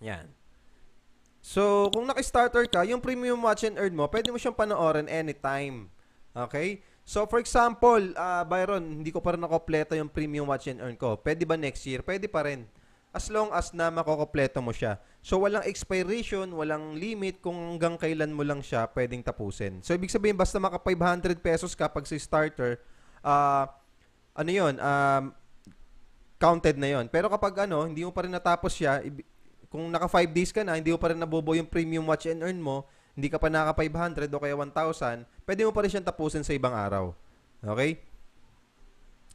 Yan. So, kung naka-starter ka, yung premium watch and earn mo, pwede mo siyang panoorin anytime. Okay? So, for example, Byron, hindi ko pa rin nakompleto yung premium watch and earn ko. Pwede ba next year? Pwede pa rin. As long as na makokompleto mo siya. So, walang expiration, walang limit kung hanggang kailan mo lang siya pwedeng tapusin. So, ibig sabihin, basta maka 500 pesos kapag si starter, ah, ano yun, counted na yon. Pero kapag hindi mo pa rin natapos siya, kung naka 5 days ka na, hindi mo pa rin nabubuo yung premium watch and earn mo, hindi ka pa naka 500 o kaya 1,000, pwede mo pa rin siyang tapusin sa ibang araw. Okay?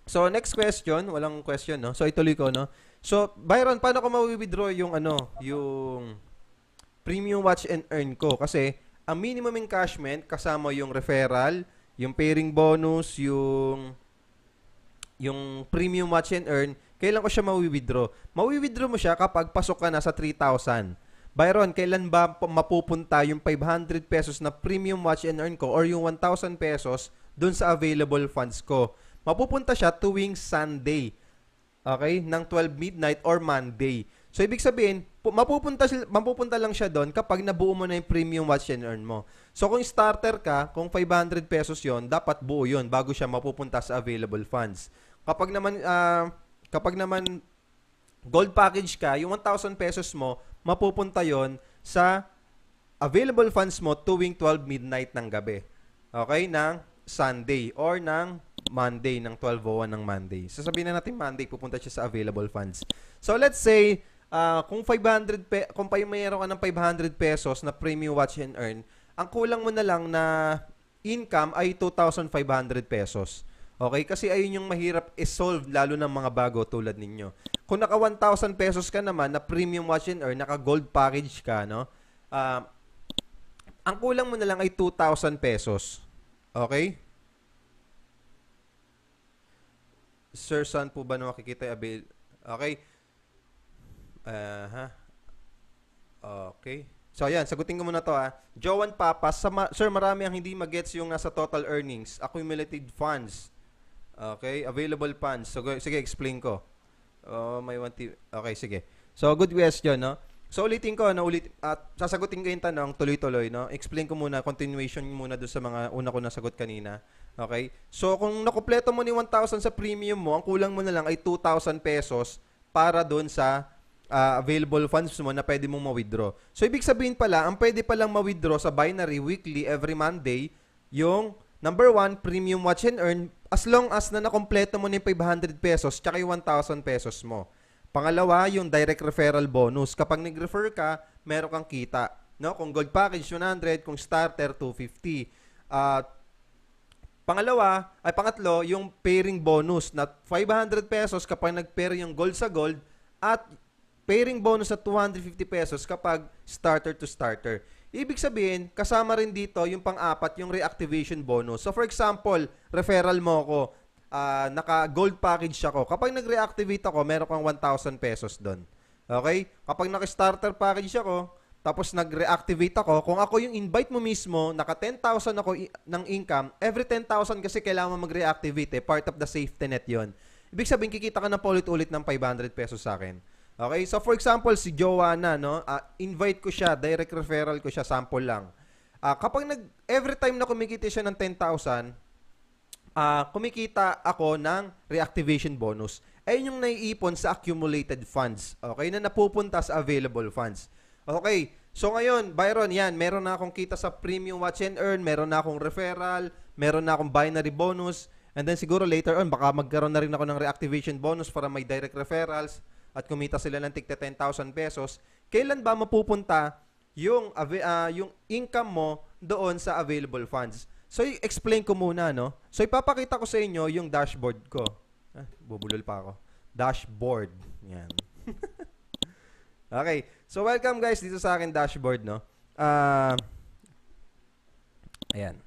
So, next question, walang question, no? So, ituloy ko, no? So, Byron, paano ko ma-withdraw yung yung premium watch and earn ko? Kasi, ang minimum encashment kasama yung referral, yung pairing bonus, yung premium watch and earn, kailan ko siya mawi-withdraw? Mawi-withdraw mo siya kapag pasok ka na sa 3,000. Byron, kailan ba mapupunta yung 500 pesos na premium watch and earn ko or yung 1,000 pesos dun sa available funds ko? Mapupunta siya tuwing Sunday. Okay? Ng 12 midnight or Monday. So, ibig sabihin, mapupunta lang siya doon kapag nabuo mo na yung premium watch and earn mo. So, kung starter ka, kung 500 pesos yon, dapat buo yon bago siya mapupunta sa available funds. Kapag naman gold package ka, yung 1,000 pesos mo, mapupunta yon sa available funds mo tuwing 12 midnight ng gabi. Okay? Ng Sunday or ng Monday, ng 12:01 ng Monday. Sasabihin na natin Monday, pupunta siya sa available funds. So, let's say, kung mayroon ka ng 500 pesos na premium watch and earn, ang kulang mo na lang na income ay 2,500 pesos. Okay? Kasi ayun yung mahirap i-solve lalo ng mga bago tulad ninyo. Kung naka 1,000 pesos ka naman na premium watch and earn, naka gold package ka, no? Ah, ang kulang mo na lang ay 2,000 pesos. Okay? Sir, saan po ba na makikita yung Okay. Ha? Okay. So, ayan. Sagutin ko muna to, ha. Joan Papas. Sir, marami ang hindi magets yung nasa total earnings. Accumulated funds. Okay. Available funds. So, sige, explain ko. May one Okay, sige. So, good question, no? So, ulitin ko, no? At sasagutin ko yung tanong, tuloy-tuloy, no? Explain ko muna, continuation muna doon sa mga una ko nasagot kanina. Okay? So, kung nakumpleto mo ni 1,000 sa premium mo, ang kulang mo na lang ay 2,000 pesos para doon sa available funds mo na pwede mong ma-withdraw. So, ibig sabihin pala, ang pwede palang ma-withdraw sa binary weekly every Monday, yung number 1, premium watch and earn, as long as na nakompleto mo ni 500 pesos tsaka yung 1,000 pesos mo. Pangalawa, yung direct referral bonus. Kapag nag-refer ka, meron kang kita. No? Kung gold package, 100. Kung starter, 250. Pangatlo, yung pairing bonus na 500 pesos kapag nag-pair yung gold sa gold at pairing bonus na 250 pesos kapag starter to starter. Ibig sabihin, kasama rin dito yung pang-apat, yung reactivation bonus. So for example, referral mo ako, naka-gold package ako. Kapag nag-reactivate ako, meron kang 1,000 pesos doon. Okay? Kapag naka-starter package ako, tapos nag-reactivate ako, kung ako yung invite mo mismo, naka 10,000 ako ng income, every 10,000 kasi kailangan mo mag-reactivate part of the safety net yon. Ibig sabihin, kikita ka na paulit-ulit ng 500 pesos sa akin. Okay? So, for example, si Joanna, no? Invite ko siya, direct referral ko siya, sample lang. Every time na kumikita siya ng 10,000, kumikita ako ng reactivation bonus. Ayun yung naiipon sa accumulated funds. Okay? Na napupunta sa available funds. Okay. So ngayon, Byron, yan, meron na akong kita sa premium watch and earn, meron na akong referral, meron na akong binary bonus, and then siguro later on, baka magkaroon na rin ako ng reactivation bonus para may direct referrals at kumita sila ng tigta 10,000 pesos. Kailan ba mapupunta yung income mo doon sa available funds? So, i-explain ko muna, no? So, ipapakita ko sa inyo yung dashboard ko. Bubulol pa ako. Dashboard. Yan. Okay. So, welcome guys dito sa akin dashboard, no? Ayan.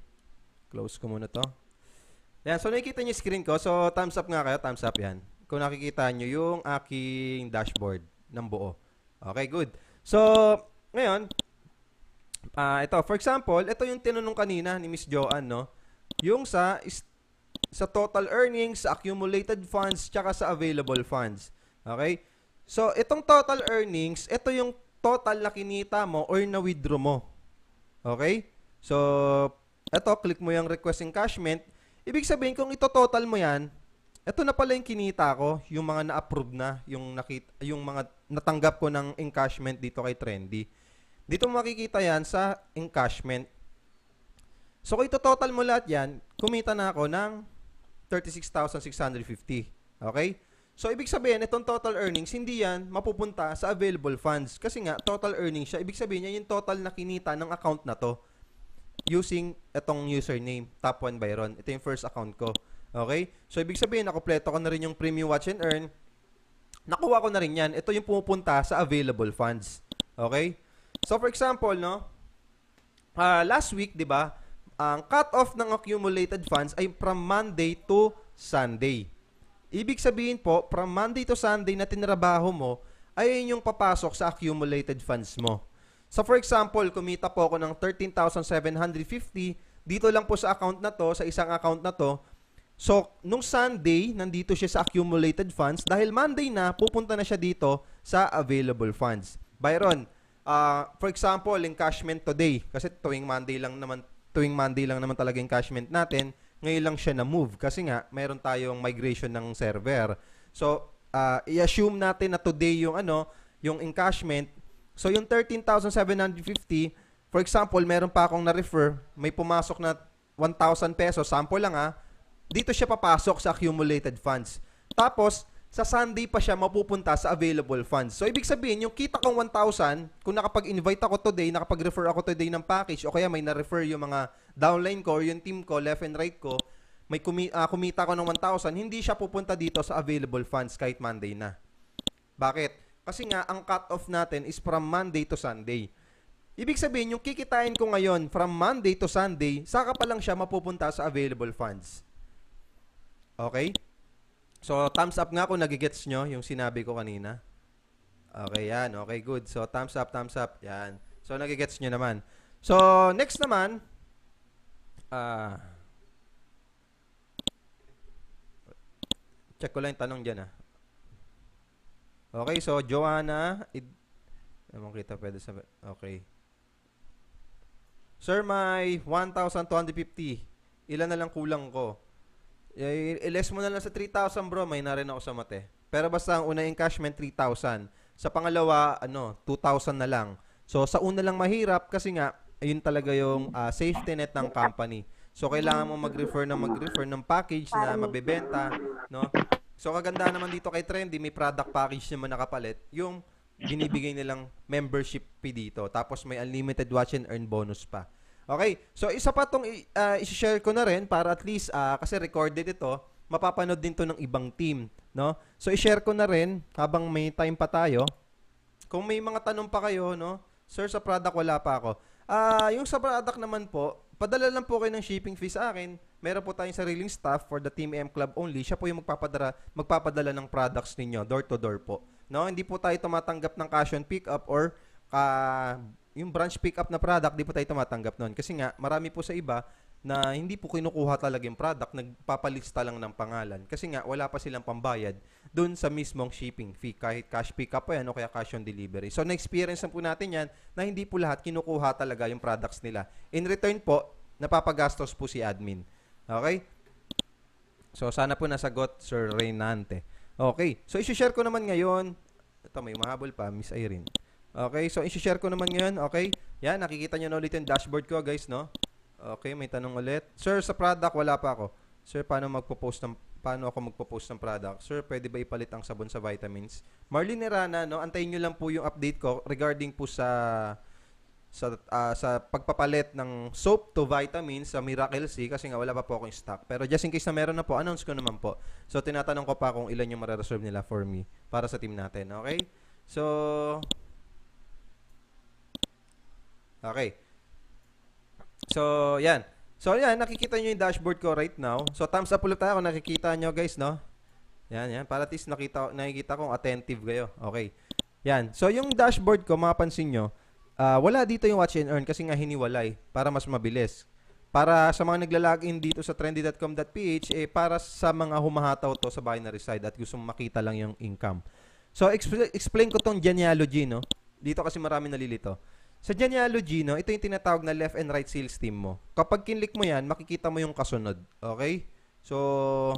Close ko muna to. Ayan. So, nakikita niyo yung screen ko. So, thumbs up nga kayo. Thumbs up yan. Kung nakikita niyo yung aking dashboard ng buo. Okay, good. So, ngayon, ito, for example, ito yung tinanong kanina ni Miss Joanne, no? Yung sa total earnings, sa accumulated funds, tsaka sa available funds. Okay? So, itong total earnings, ito yung total na kinita mo or na-withdraw mo. Okay? So, eto, click mo yung request encashment. Ibig sabihin, kung ito-total mo yan, eto na pala yung kinita ko, yung mga na-approve na, yung mga natanggap ko ng encashment dito kay Trendy. Dito mo makikita yan sa encashment. So, kung ito-total mo lahat yan, kumita na ako ng 36,650. Okay? So, ibig sabihin, itong total earnings, hindi yan mapupunta sa available funds. Kasi nga, total earnings siya. Ibig sabihin niya, yung total na kinita ng account na to using itong username, Top1 Byron. Ito yung first account ko. Okay? So, ibig sabihin, nakompleto ko na rin yung Premium Watch and Earn. Nakuha ko na rin yan. Ito yung pumupunta sa available funds. Okay? So, for example, no, last week, di ba, ang cut-off ng accumulated funds ay from Monday to Sunday. Ibig sabihin po, from Monday to Sunday na tinrabaho mo, ay yung papasok sa accumulated funds mo. So for example, kumita po ako ng 13,750 dito lang po sa account na to, sa isang account na to. So, nung Sunday, nandito siya sa accumulated funds. Dahil Monday na, pupunta na siya dito sa available funds. Byron, for example, encashment today. Kasi tuwing Monday lang naman talaga encashment natin. Ngayon lang siya na-move kasi nga mayroon tayong migration ng server. So, i-assume natin na today yung yung encashment. So, yung 13,750, for example, meron pa akong na-refer, may pumasok na 1,000 pesos, sample lang dito siya papasok sa accumulated funds. Tapos, sa Sunday pa siya mapupunta sa available funds. So, ibig sabihin, yung kita kong 1,000, kung nakapag-invite ako today, nakapag-refer ako today ng package, o kaya may na-refer yung mga downline ko, or yung team ko, left and right ko, may kumita ko ng 1,000, hindi siya pupunta dito sa available funds kahit Monday na. Bakit? Kasi nga, ang cut-off natin is from Monday to Sunday. Ibig sabihin, yung kikitain ko ngayon from Monday to Sunday, saka pa lang siya mapupunta sa available funds. Okay? So, thumbs up nga kung nagigets nyo yung sinabi ko kanina. Okay, yan. Okay, good. So, thumbs up, thumbs up. Yan. So, nagigets nyo naman. So, next naman, check ko lang yung tanong dyan, Okay, so, Joanna, naman kita pwede sabi. Okay. Sir, may 1,250. Ilan na lang kulang ko? I-less mo na lang sa 3,000 bro, may na rin ako sa mate. Pero basta ang una encashment 3,000. Sa pangalawa, 2,000 na lang. So sa una lang mahirap kasi nga ayun talaga yung safety net ng company. So kailangan mo mag-refer ng package na mabebenta, no? So kaganda naman dito kay Trendy, may product package naman nakapalit, yung binibigay nilang membership fee dito. Tapos may unlimited watch and earn bonus pa. Okay, so isa pa itong i-share ko na rin para at least, kasi recorded ito, mapapanood din to ng ibang team, no? So i-share ko na rin habang may time pa tayo. Kung may mga tanong pa kayo, no? Sir, sa product wala pa ako. Yung sa product naman po, padala lang po kayo ng shipping fee sa akin. Meron po tayong sariling staff for the Team M Club only. Siya po yung magpapadala ng products ninyo, door to door po. No? Hindi po tayo tumatanggap ng cash on pick up or yung branch pick up na product, di po tayo tumatanggap nun. Kasi nga, marami po sa iba na hindi po kinukuha talaga yung product, nagpapalista lang ng pangalan. Kasi nga, wala pa silang pambayad dun sa mismong shipping fee, kahit cash pick up pa yan o kaya cash on delivery. So, na-experience na po natin yan na hindi po lahat kinukuha talaga yung products nila. In return po, napapagastos po si admin. Okay? So, sana po nasagot, Sir Reynante. Okay. So, isi-share ko naman ngayon. Ito, may mahabol pa, Miss Irene. Okay, so isi-share ko naman ngayon, okay? Yan, nakikita nyo na ulit yung dashboard ko, guys, no? Okay, may tanong ulit. Sir, sa product, wala pa ako. Sir, paano ako magpo-post ng product? Sir, pwede ba ipalit ang sabon sa vitamins? Marlene Nerana, no? Antayin nyo lang po yung update ko regarding po sa pagpapalit ng soap to vitamins sa Miracle C kasi nga wala pa po akong stock. Pero just in case na meron na po, announce ko naman po. So, tinatanong ko pa kung ilan yung mare-reserve nila for me para sa team natin, okay? Okay. So, yan. So, yan. Nakikita nyo yung dashboard ko right now. So, thumbs up ulit tayo kung nakikita nyo, guys, no? Yan. Para at least nakikita kong attentive kayo. Okay. Yan. So, yung dashboard ko, mapapansin nyo, wala dito yung watch and earn kasi nga hiniwalay para mas mabilis. Para sa mga nagla-login dito sa trendy.com.ph, para sa mga humahataw to sa binary side at gusto makita lang yung income. So, explain ko tong genealogy, no? Dito kasi marami nalilito. Sa genealogy, no, ito yung tinatawag na left and right sales team mo. Kapag kinlik mo yan, makikita mo yung kasunod. Okay? So,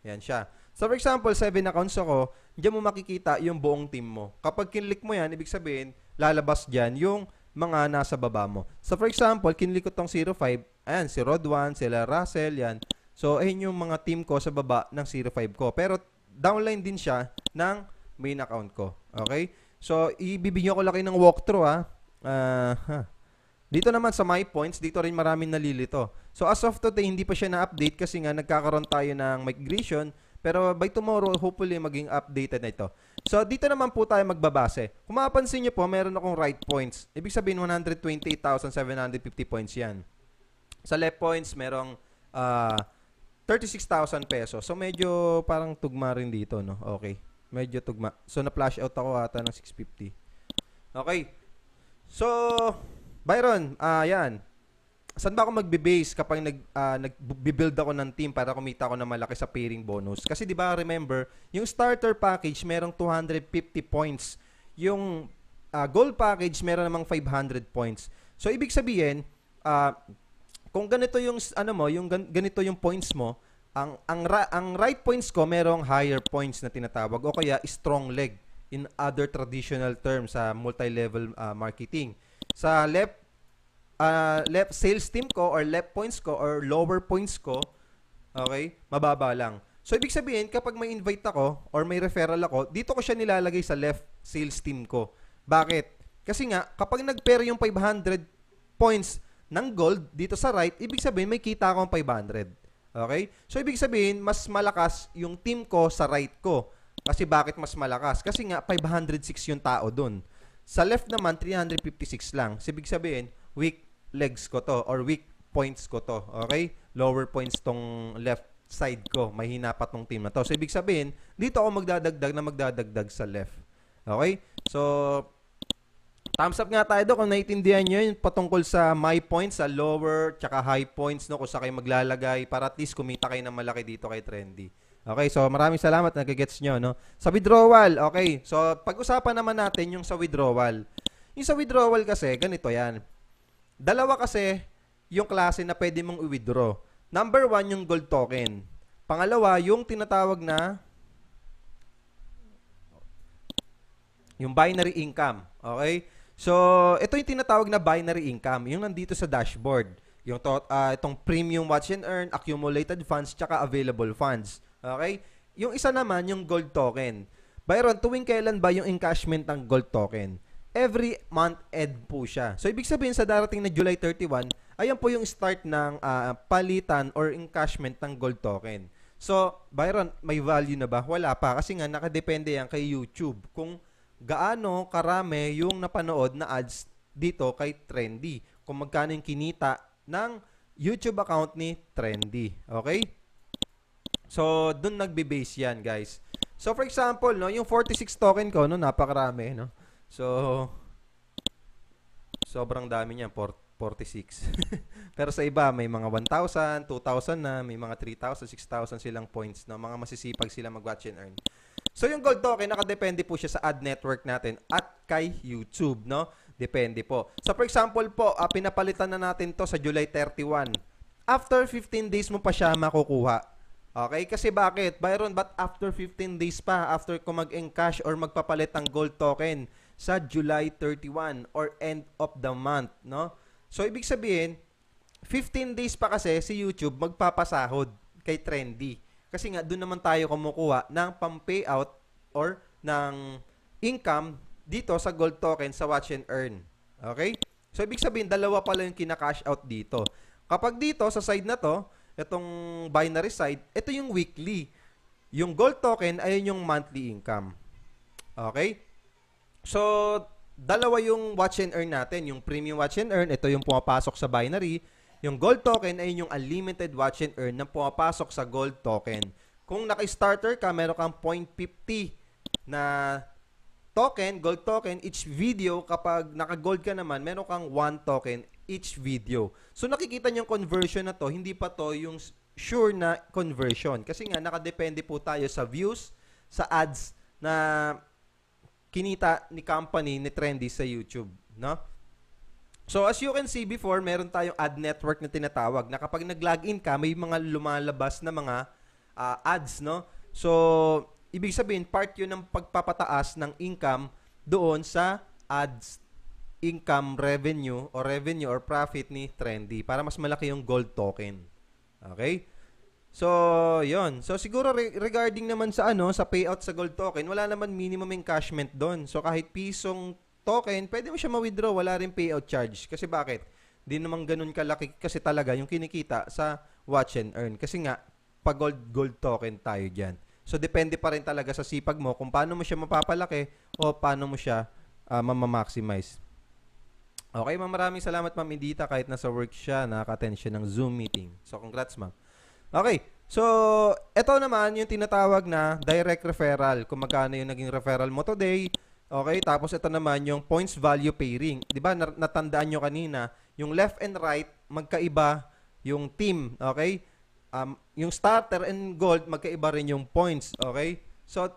yan siya. So, for example, 7 accounts ako, diyan mo makikita yung buong team mo. Kapag kinlik mo yan, ibig sabihin, lalabas dyan yung mga nasa baba mo. So, for example, kinlik ko tong 05, ayan, si Rodwan, sila Russell, yan. So, ayun yung mga team ko sa baba ng 05 ko. Pero, downline din siya ng main account ko. Okay? So, ibibigyan ko lang kayo ng walkthrough, Dito naman sa my points, dito rin maraming nalilito. So, as of today, hindi pa siya na-update kasi nga nagkakaroon tayo ng migration. Pero by tomorrow, hopefully, maging updated na ito. So, dito naman po tayo magbabase. Kung mapapansin nyo po, meron akong right points. Ibig sabihin, 128,750 points yan. Sa left points, merong 36,000 pesos. So, medyo parang tugma rin dito, no? Okay. Medyo tugma. So, na-flash out ako ata ng 650. Okay. So, Byron, yan. Saan ba ako magbe-base kapag nag-build ako ng team para kumita ako ng malaki sa pairing bonus? Kasi di ba remember, yung starter package merong 250 points. Yung gold package meron namang 500 points. So ibig sabihin, kung ganito yung ganito yung points mo, ang right points ko merong higher points na tinatawag o kaya strong leg in other traditional terms sa multi-level marketing. Sa left sales team ko or left points ko or lower points ko, okay, mababa lang. So, ibig sabihin, kapag may invite ako or may referral ako, dito ko siya nilalagay sa left sales team ko. Bakit? Kasi nga, kapag nag-pair yung 500 points ng gold dito sa right, ibig sabihin, may kita akong 500. Okay? So, ibig sabihin, mas malakas yung team ko sa right ko. Kasi bakit mas malakas? Kasi nga, 506 yung tao dun. Sa left naman, 356 lang. So, ibig sabihin, weak legs ko to or weak points ko to. Okay? Lower points tong left side ko. Mahina pa tong team na to. So, ibig sabihin, dito ako magdadagdag sa left. Okay? So, thumbs up nga tayo doon kung naiintindihan nyo yun patungkol sa my points, sa lower, tsaka high points, no? Kung sa kayo maglalagay para at least kumita kayo ng malaki dito kay Trendy. Okay? So, maraming salamat. Nagigets nyo, no? Sa withdrawal, okay? So, pag-usapan naman natin yung sa withdrawal. Yung sa withdrawal kasi, ganito yan. Dalawa kasi yung klase na pwede mong i-withdraw. Number 1, yung gold token. Pangalawa, yung tinatawag na yung binary income. Okay? So, ito yung tinatawag na binary income. Yung nandito sa dashboard. Yung itong premium watch and earn, accumulated funds, tsaka available funds. Okay? Yung isa naman, yung gold token. Byron, tuwing kailan ba yung encashment ng gold token? Every month end po siya. So, ibig sabihin sa darating na July 31, ayan po yung start ng palitan or encashment ng gold token. So, Byron, may value na ba? Wala pa. Kasi nga, nakadepende yan kay YouTube. Kung gaano karami yung napanood na ads dito kay Trendy. Kung magkano yung kinita ng YouTube account ni Trendy. Okay? So, dun nagbe-base yan, guys. So, for example, no, yung 46 token ko, no, napakarami, no? So, sobrang dami niya, 46. Pero sa iba, may mga 1,000, 2,000 na, may mga 3,000, 6,000 silang points na mga masisipag sila mag-watch and earn. So, yung gold token, nakadepende po siya sa ad network natin at kay YouTube, no? Depende po. So, for example po, pinapalitan na natin to sa July 31. After 15 days mo pa siya makukuha. Okay? Kasi bakit? Byron, but after 15 days pa, after ko mag-encash or magpapalit ng gold token, sa July 31 or end of the month, no? So, ibig sabihin, 15 days pa kasi si YouTube magpapasahod kay Trendy. Kasi nga, doon naman tayo kumukuha ng pang-payout or ng income dito sa gold token sa watch and earn. Okay? So, ibig sabihin, dalawa pala yung kina-cash out dito. Kapag dito, sa side na to, itong binary side, ito yung weekly. Yung gold token, ayun yung monthly income. Okay? So, dalawa yung watch and earn natin. Yung premium watch and earn, ito yung pumapasok sa binary. Yung gold token ay yung unlimited watch and earn na pumapasok sa gold token. Kung naka-starter ka, meron kang 0.50 na token, gold token, each video. Kapag naka-gold ka naman, meron kang 1 token each video. So, nakikita nyo yung conversion na to, hindi pa to yung sure na conversion. Kasi nga, nakadepende po tayo sa views, sa ads na kinita ni company ni Trendy sa YouTube, no? So as you can see before, meron tayong ad network na tinatawag na kapag nag-login ka, may mga lumalabas na mga ads, no? So ibig sabihin, part 'yun ng pagpapataas ng income doon sa ads income revenue or profit ni Trendy para mas malaki yung gold token. Okay? So, 'yon. So siguro regarding naman sa sa payout sa gold token, wala naman minimum encashment doon. So kahit pisong token, pwede mo siya ma-withdraw, wala rin payout charge. Kasi bakit? Di naman ganun kalaki kasi talaga yung kinikita sa watch and earn. Kasi nga pag gold token tayo diyan. So depende pa rin talaga sa sipag mo kung paano mo siya mapapalaki o paano mo siya ma-maximize. Okay, ma'am, maraming salamat, ma'am Edita, kahit nasa work siya, nakaka-attend siya ng Zoom meeting. So congrats, ma'am. Okay, so ito naman yung tinatawag na direct referral. Kung magkano yung naging referral mo today. Okay, tapos ito naman yung points value pairing. 'Di ba natandaan nyo kanina, yung left and right magkaiba yung team, okay? Yung starter and gold magkaiba rin yung points, okay? So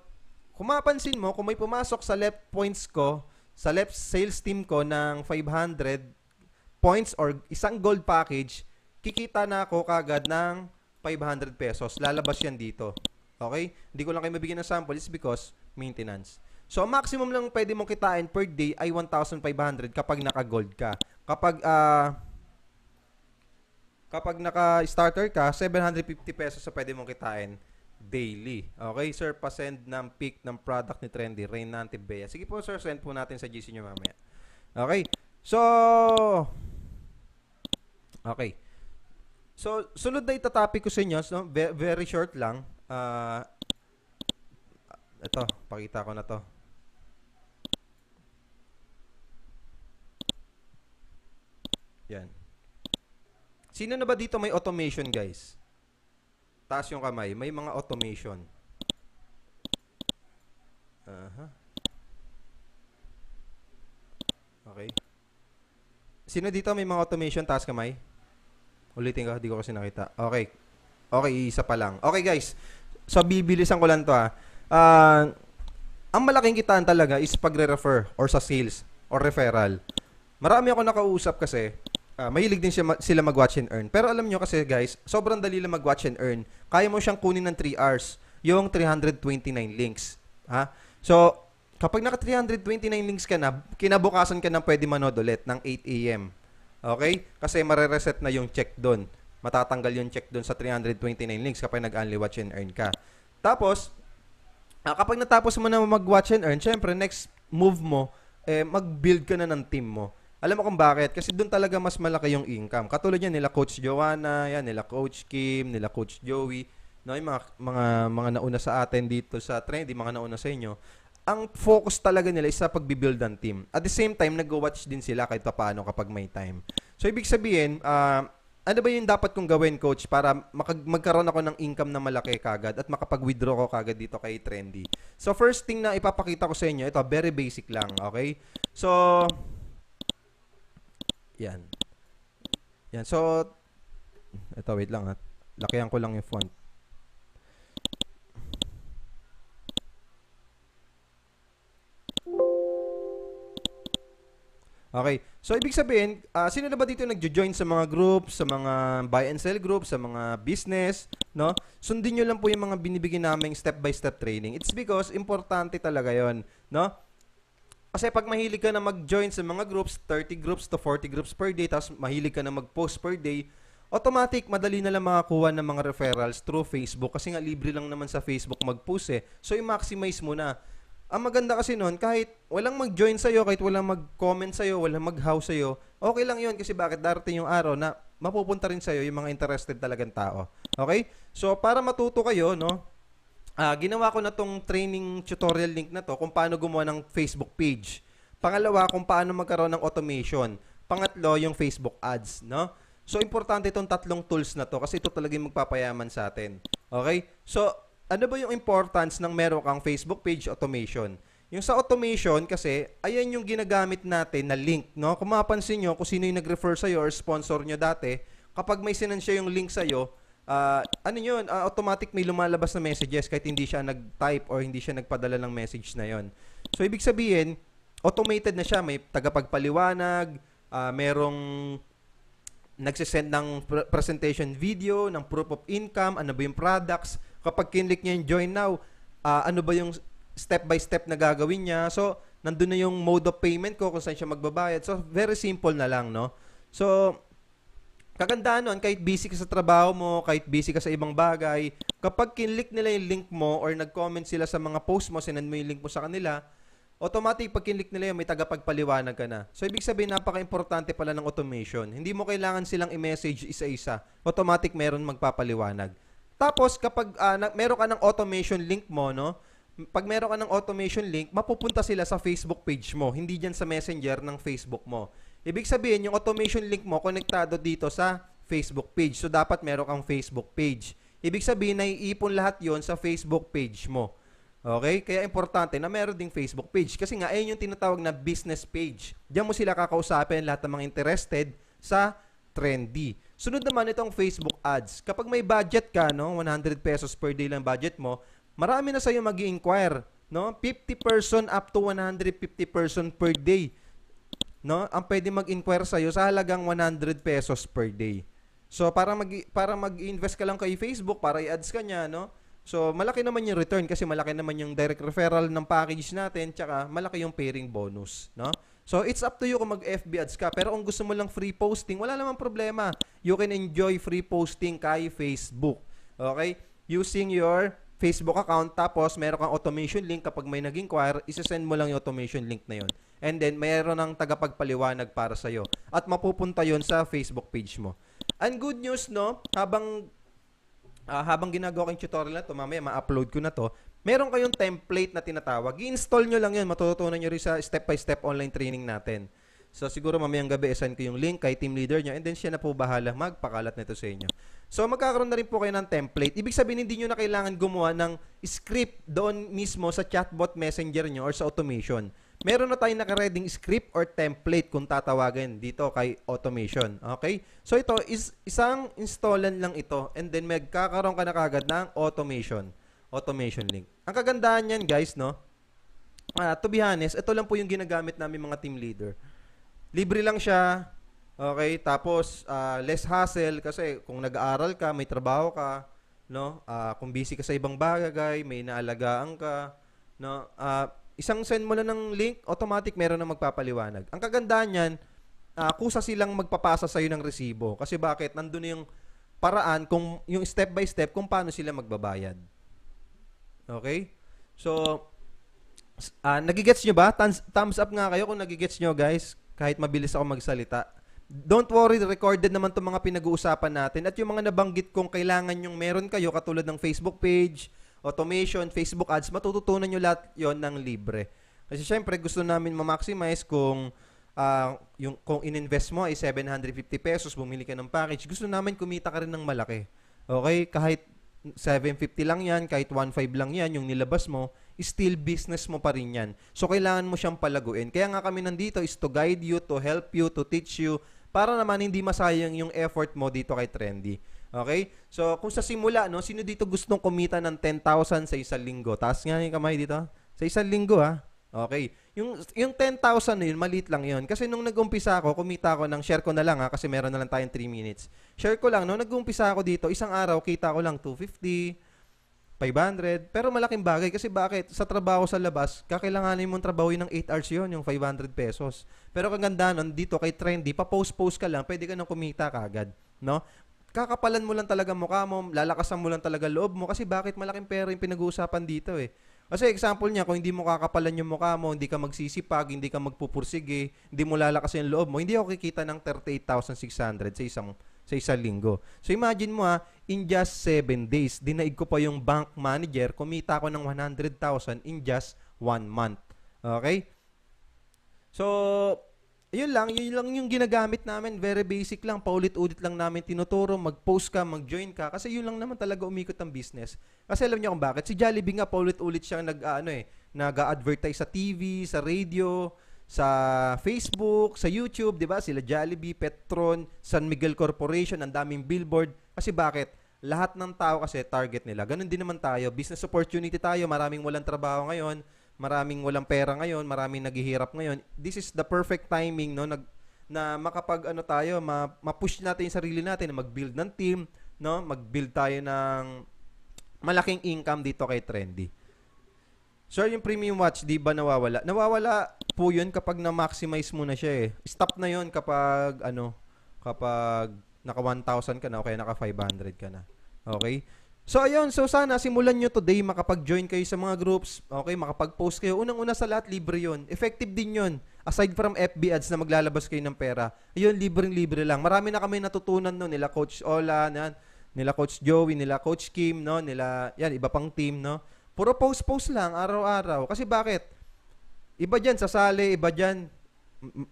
kung mapansin mo, kung may pumasok sa left points ko, sa left sales team ko ng 500 points or isang gold package, kikita na ako kagad ng 500 pesos. Lalabas yan dito. Okay? Hindi ko lang kayo mabigyan ng sample is because maintenance. So, maximum lang pwede mong kitain per day ay 1,500 kapag naka-gold ka. Kapag naka-starter ka, 750 pesos sa pwede mong kitain daily. Okay, sir, pa-send ng pic ng product ni Trendy, Reynante Bea. Sige po, sir, send po natin sa GC nyo mamaya. Okay. So, sunod na itatopic ko sa inyo, no? Very short lang. Ito, pakita ko na to. Yan. Sino na ba dito may automation, guys? Taas yung kamay. May mga automation. Okay. Sino dito may mga automation? Taas kamay. Ulitin ko, di ko kasi nakita. Okay. Okay, isa pa lang. Okay, guys. So, bibilisan ko lang to ang malaking kitaan talaga is pagre-refer or sa sales or referral. Marami ako nakausap kasi mahilig din sila mag-watch and earn. Pero alam nyo kasi, guys, sobrang dali lang mag-watch and earn. Kaya mo siyang kunin ng 3 hours. Yung 329 links. So, kapag naka 329 links ka na, kinabukasan ka na pwede manood ulit ng 8 a.m. Okay? Kasi marereset na yung check doon. Matatanggal yung check doon sa 329 links kapag nag-only watch and earn ka. Tapos, kapag natapos mo na mag-watch and earn, syempre, next move mo, mag-build ka na ng team mo. Alam mo kung bakit? Kasi doon talaga mas malaki yung income. Katulad yan, nila Coach Joanna, yan, nila Coach Kim, nila Coach Joey, no, yung mga nauna sa atin dito sa Trendy, mga nauna sa inyo. Ang focus talaga nila is sa pagbibuild ng team. At the same time, nag-watch din sila kahit paano kapag may time. So, ibig sabihin, ano ba yung dapat kong gawin, Coach, para magkaroon ako ng income na malaki kagad at makapag-withdraw ko kagad dito kay Trendy? So, first thing na ipapakita ko sa inyo, ito, very basic lang, okay? So, yan. Yan. So, ito, wait lang ha. Lakihan ko lang yung font. Okay. So, ibig sabihin, sino na ba dito nagjo-join sa mga groups, sa mga buy and sell groups, sa mga business, no? Sundin nyo lang po yung mga binibigyan naming step-by-step training. It's because importante talaga yon, no? Kasi pag mahilig ka na mag-join sa mga groups, 30 groups to 40 groups per day, tapos mahilig ka na mag-post per day, automatic, madali na lang makakuha ng mga referrals through Facebook. Kasi nga, libre lang naman sa Facebook mag-post So, i-maximize mo na. Ang maganda kasi nun, kahit walang mag-join sa'yo, kahit walang mag-comment sa'yo, walang mag-how sa'yo, okay lang yun kasi bakit darating yung araw na mapupunta rin sa'yo yung mga interested talagang tao. Okay? So, para matuto kayo, no? Ginawa ko na tong training tutorial link na to kung paano gumawa ng Facebook page. Pangalawa, kung paano magkaroon ng automation. Pangatlo, yung Facebook ads, no? So, importante itong tatlong tools na to kasi ito talaga yung magpapayaman sa atin. Okay? So, ano ba yung importance ng meron kang Facebook page automation? Yung sa automation kasi, ayan yung ginagamit natin na link, no? Kung mapapansin nyo, kung sino yung nag-refer sa'yo or sponsor nyo dati, kapag may sinansya yung link sa'yo, automatic may lumalabas na messages kahit hindi siya nag-type or hindi siya nagpadala ng message na yon. So, ibig sabihin, automated na siya. May tagapagpaliwanag, merong nagsisend ng presentation video, ng proof of income, ano ba yung products. Kapag kinlik niya yung join now, ano ba yung step by step na gagawin niya. So, nandun na yung mode of payment ko kung saan siya magbabayad. So, very simple na lang, no? So, kagandaan nun, kahit busy ka sa trabaho mo, kahit busy ka sa ibang bagay, kapag kinlik nila yung link mo or nag-comment sila sa mga post mo, sinend mo yung link mo sa kanila, automatic pag kinlik nila yun, may tagapagpaliwanag ka na. So, ibig sabihin, napaka-importante pala ng automation. Hindi mo kailangan silang i-message isa-isa. Automatic meron magpapaliwanag. Tapos, kapag meron ka ng automation link mo, no? Pag meron ka ng automation link, mapupunta sila sa Facebook page mo, hindi dyan sa Messenger ng Facebook mo. Ibig sabihin, yung automation link mo, konektado dito sa Facebook page. So, dapat meron kang Facebook page. Ibig sabihin, naiipon lahat yon sa Facebook page mo. Okay? Kaya importante na meron ding Facebook page. Kasi nga, ayun yung tinatawag na business page. Diyan mo sila kakausapin lahat ng mga interested sa Trendy. Sunod naman itong Facebook ads. Kapag may budget ka, no, 100 pesos per day lang budget mo, marami na sa'yo mag-i-inquire. No? 50 person up to 150 person per day. No? Ang pwede mag-inquire sa'yo sa halagang 100 pesos per day. So, para mag-invest ka lang kay Facebook, para i-ads ka niya, no? So, malaki naman yung return kasi malaki naman yung direct referral ng package natin tsaka malaki yung pairing bonus, no? So, it's up to you kung mag-FB ads ka. Pero kung gusto mo lang free posting, wala namang problema. You can enjoy free posting kay Facebook. Okay? Using your Facebook account, tapos meron kang automation link. Kapag may nag-inquire, isasend mo lang yung automation link na yun. And then, mayroon ng tagapagpaliwanag para sa'yo. At mapupunta yon sa Facebook page mo. And good news, no? Habang ginagawa ko yung tutorial na to, mamaya ma-upload ko na to, meron kayong template na tinatawag. I-install nyo lang yun, matututunan nyo rin sa step-by-step online training natin. So, siguro mamayang gabi, isan ko yung link kay team leader nyo, and then siya na po bahala magpakalat nito sa inyo. So, magkakaroon na rin po kayo ng template. Ibig sabihin, hindi nyo na kailangan gumawa ng script doon mismo sa chatbot messenger nyo or sa automation. Meron na tayong nakareading script or template kung tatawagin dito kay automation. Okay? So, ito is isang installan lang ito, and then magkakaroon ka na kagad ng automation link. Ang kagandahan niyan, guys, no? To be honest, ito lang po yung ginagamit namin mga team leader. Libre lang siya. Okay? Tapos, less hassle kasi kung nag-aaral ka, may trabaho ka, no? Kung busy ka sa ibang bagay, may naalagaan ka, no? Isang send mo lang ng link, automatic meron na magpapaliwanag. Ang kagandahan niyan, kusa silang magpapasa sa'yo ng resibo. Kasi bakit? Nandun na yung paraan, yung step by step, kung paano sila magbabayad. Okay? So, nagigets nyo ba? Thumbs up nga kayo kung nagigets nyo, guys. Kahit mabilis ako magsalita. Don't worry, recorded naman itong mga pinag-uusapan natin. At yung mga nabanggit kong kailangan yung meron kayo, katulad ng Facebook page, automation, Facebook ads, matututunan nyo lahat yon ng libre. Kasi syempre, gusto namin ma-maximize kung kung in-invest mo ay 750 pesos, bumili ka ng package, gusto namin kumita ka rin ng malaki. Okay? Kahit 750 lang yan, kahit 1.5 lang yan, yung nilabas mo, still business mo pa rin yan. So, kailangan mo siyang palaguin. Kaya nga kami nandito is to guide you, to help you, to teach you, para naman hindi masayang yung effort mo dito kay Trendy. Okay? So, kung sa simula, no, sino dito gustong kumita ng 10,000 sa isang linggo? Taas nga yung kamay dito. Sa isang linggo, ha? Okay. Yung 10,000 na yun, maliit lang yun. Kasi nung nag-umpisa ako, kumita ako ng, share ko na lang, ha, kasi meron na lang tayong 3 minutes. Share ko lang, nung nag-umpisa ako dito, isang araw, kita ko lang 250, 500. Pero malaking bagay. Kasi bakit? Sa trabaho sa labas, kakailanganin mong trabaho ng 8 hours yun, yung 500 pesos. Pero kaganda nun, dito kay Trendy, pa-post-post ka lang, pwede ka nang kumita kagad. No? Kakapalan mo lang talaga mukha mo, lalakasan mo lang talaga loob mo. Kasi bakit? Malaking pera yung pinag-uusapan dito eh. Kasi example niya, kung hindi mo kakapalan yung mukha mo, hindi ka magsisipag, hindi ka magpupursige, hindi mo lalakasan yung loob mo, hindi ako kikita ng 38,600 sa isang linggo. So imagine mo in just 7 days, dinaig ko pa yung bank manager, kumita ako ng 100,000 in just 1 month. Okay? So, yun lang yung ginagamit namin. Very basic lang. Paulit-ulit lang namin tinuturo. Mag-post ka, mag-join ka. Kasi yun lang naman talaga umikot ang business. Kasi alam niyo kung bakit. Si Jollibee nga paulit-ulit siyang nag-advertise sa TV, sa radio, sa Facebook, sa YouTube, di ba? Sila Jollibee, Petron, San Miguel Corporation, ang daming billboard. Kasi bakit? Lahat ng tao kasi target nila. Ganun din naman tayo. Business opportunity tayo. Maraming walang trabaho ngayon. maraming walang pera ngayon, maraming naghihirap ngayon. This is the perfect timing, no, na makapag ano tayo, ma-push natin yung sarili natin na mag-build ng team, no, mag-build tayo ng malaking income dito kay Trendy. Sir, yung premium watch, di ba nawawala? Nawawala po yun kapag na-maximize mo na siya eh. Stop na yun kapag, kapag naka 1,000 ka na o kaya naka 500 ka na. Okay? So, ayun. So, sana simulan nyo today, makapag-join kayo sa mga groups. Okay? Makapag-post kayo. Unang-una sa lahat, libre yun. Effective din yun. Aside from FB ads na maglalabas kayo ng pera. Ayun, libreng-libre lang. Marami na kami natutunan no, nila Coach Ola, nila Coach Joey, nila Coach Kim, no? Yan, iba pang team, no? Puro post-post lang, araw-araw. Kasi bakit? Iba dyan, sasali. Iba dyan,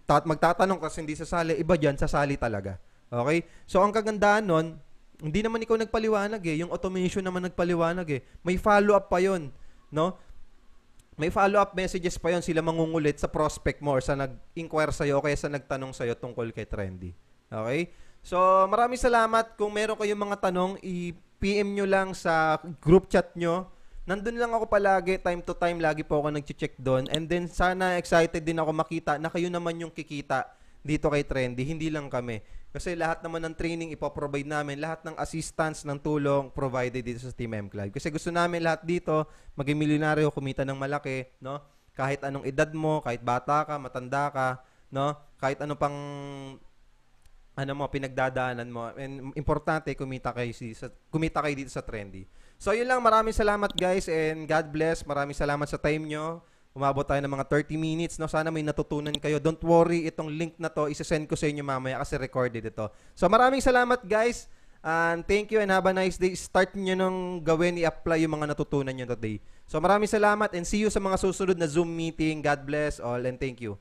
magtatanong kasi hindi sasali. Iba dyan, sasali talaga. Okay? So, ang kagandahan nun, hindi naman ikaw nagpaliwanag eh. Yung automation naman nagpaliwanag eh. May follow-up pa yon, no? May follow-up messages pa yon, sila mangungulit sa prospect mo or sa nag-inquire sa'yo o kaya sa nagtanong sa'yo tungkol kay Trendy. Okay? So, maraming salamat. Kung meron kayong mga tanong, i-PM nyo lang sa group chat nyo. Nandun lang ako palagi, time to time, lagi po ako nag-check doon. And then, sana excited din ako makita na kayo naman yung kikita dito kay Trendy, hindi lang kami. Kasi lahat naman ng training ipoprovide namin, lahat ng assistance, ng tulong, provided dito sa Team M Cloud. Kasi gusto namin lahat dito, maging milyonaryo, kumita ng malaki, no? Kahit anong edad mo, kahit bata ka, matanda ka, no? Kahit ano pang pinagdadaanan mo. And importante, kumita kayo dito sa Trendy. So, yun lang. Maraming salamat, guys, and God bless. Maraming salamat sa time nyo. Umabot tayo ng mga 30 minutes. No? Sana may natutunan kayo. Don't worry, itong link na to, isasend ko sa inyo mamaya kasi recorded ito. So, maraming salamat, guys. And thank you and have a nice day. Start nyo nung gawin, i-apply yung mga natutunan nyo today. So, maraming salamat and see you sa mga susunod na Zoom meeting. God bless all and thank you.